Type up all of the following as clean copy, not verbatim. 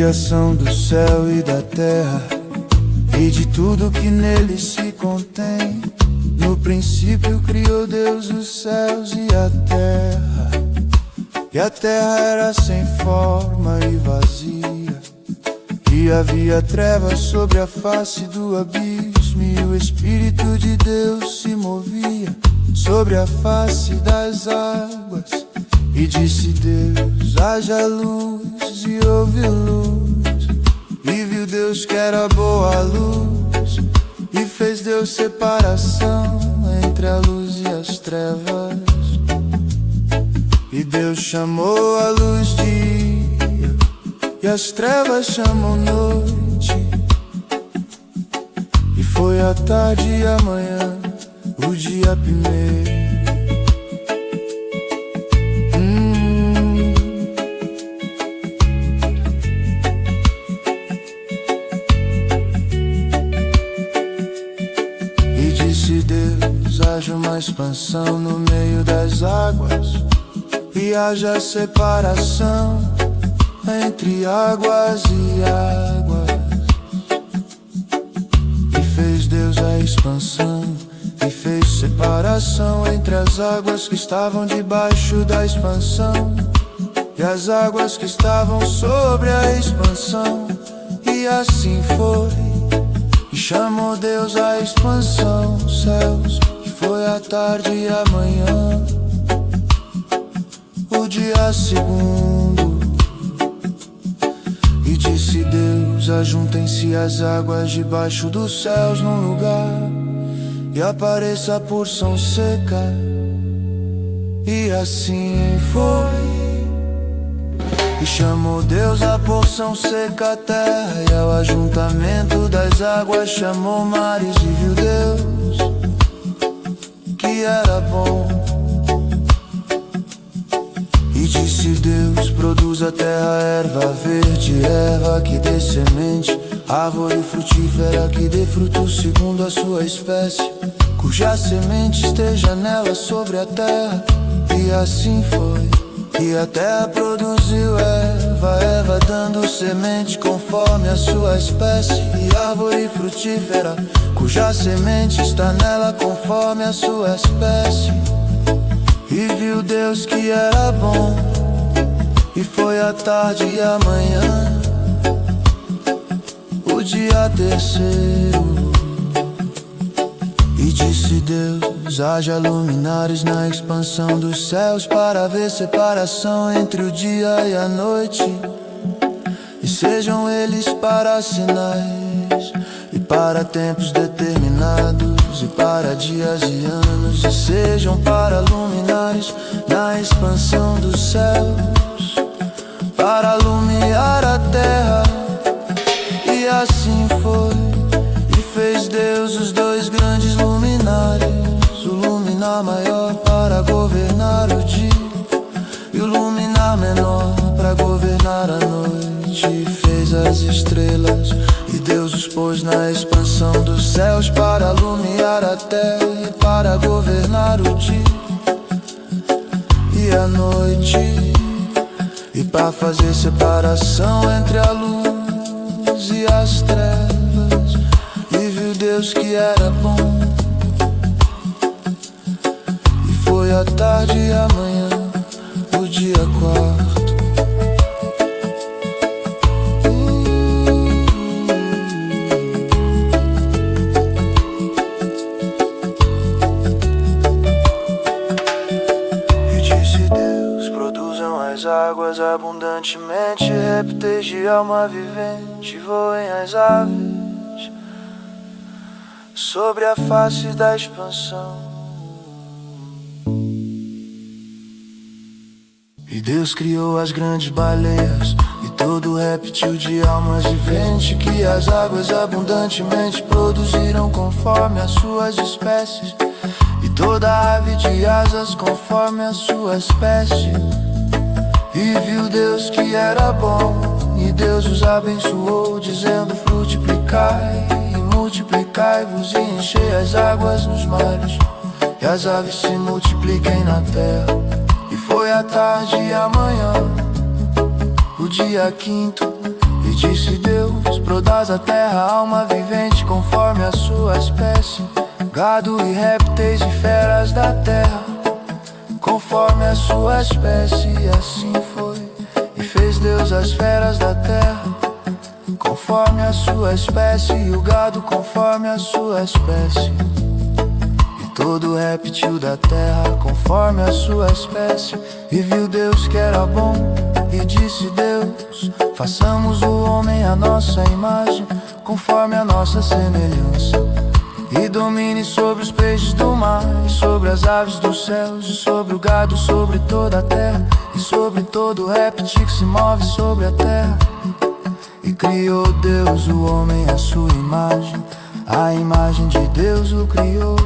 criação do céu e da terra e de tudo que nele se contém. No princípio criou Deus os céus e a terra era sem forma e vazia, e havia trevas sobre a face do abismo, e o Espírito de Deus se movia sobre a face das águas. E disse Deus: haja luz, e houve luz. E viu Deus que era boa a luz, e fez Deus separação entre a luz e as trevas. E Deus chamou a luz dia, e as trevas chamam noite. E foi a tarde e a manhã, o dia primeiro. E disse Deus: haja uma expansão no meio das águas, e haja separação entre águas e águas. E fez Deus a expansão, e fez separação entre as águas que estavam debaixo da expansão e as águas que estavam sobre a expansão. E assim foi. E chamou Deus a expansão céus, e foi a tarde e a manhã, o dia segundo. E disse Deus: ajuntem-se as águas debaixo dos céus num lugar, e apareça a porção seca. E assim foi. E chamou Deus a porção seca a terra, e ao ajuntamento das águas chamou mares. E viu Deus que era bom. E disse Deus: produza a terra erva verde, erva que dê semente, árvore frutífera que dê fruto segundo a sua espécie, cuja semente esteja nela sobre a terra. E assim foi. E a terra produziu erva dando semente conforme a sua espécie, e árvore frutífera cuja semente está nela conforme a sua espécie. E viu Deus que era bom. E foi a tarde e a manhã, o dia terceiro. E disse Deus: haja luminares na expansão dos céus, para haver separação entre o dia e a noite. E sejam eles para sinais, e para tempos determinados, e para dias e anos. E sejam para luminares na expansão dos céus, para alumiar a terra. E assim foi. E fez Deus os dois grandes luminares, o luminar maior para governar o dia, e o luminar menor para governar a noite. E fez as estrelas, e Deus os pôs na expansão dos céus, para alumiar a terra e para governar o dia e a noite, e para fazer separação entre a luz e as trevas. E viu Deus que era bom. E foi a tarde e a manhã, o dia quarto. E disse Deus: produzam as águas abundantemente, répteis de alma vivente voem as aves sobre a face da expansão. E Deus criou as grandes baleias e todo réptil de almas viventes, que as águas abundantemente produziram conforme as suas espécies, e toda ave de asas conforme a sua espécie. E viu Deus que era bom, e Deus os abençoou, dizendo: frutificai e multiplicai-vos, e enchei as águas nos mares, e as aves se multipliquem na terra. E foi a tarde e a manhã, o dia quinto. E disse Deus: brodas a terra, alma vivente conforme a sua espécie, gado e répteis e feras da terra, conforme a sua espécie. E assim foi. E fez Deus as feras da terra, conforme a sua espécie, e o gado conforme a sua espécie, e todo réptil da terra conforme a sua espécie. E viu Deus que era bom, e disse Deus: façamos o homem à nossa imagem, conforme a nossa semelhança, e domine sobre os peixes do mar, e sobre as aves dos céus, e sobre o gado, sobre toda a terra, e sobre todo réptil que se move sobre a terra. E criou Deus o homem à sua imagem, a imagem de Deus o criou,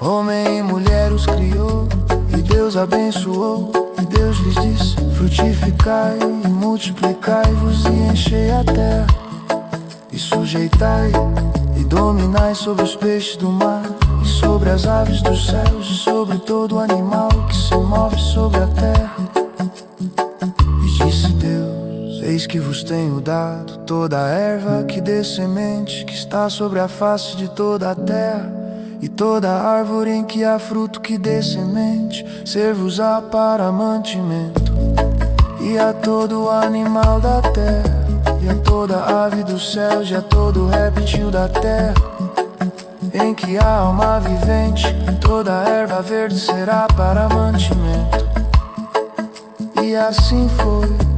homem e mulher os criou. E Deus abençoou, e Deus lhes disse: frutificai e multiplicai-vos, e enchei a terra, e sujeitai e dominai sobre os peixes do mar, e sobre as aves dos céus, e sobre todo animal que se move sobre a terra. E disse Deus: eis que vos tenho dado toda a erva que dê semente, que está sobre a face de toda a terra, e toda árvore em que há fruto que dê semente, ser-vos-á para mantimento. E a todo animal da terra, e a toda ave dos céus, e a todo réptil da terra, em que há alma vivente, toda erva verde será para mantimento. E assim foi.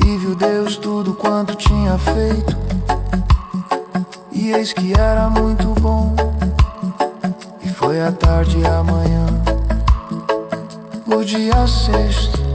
E viu Deus tudo quanto tinha feito, e eis que era muito bom. E foi a tarde e a manhã, o dia sexto.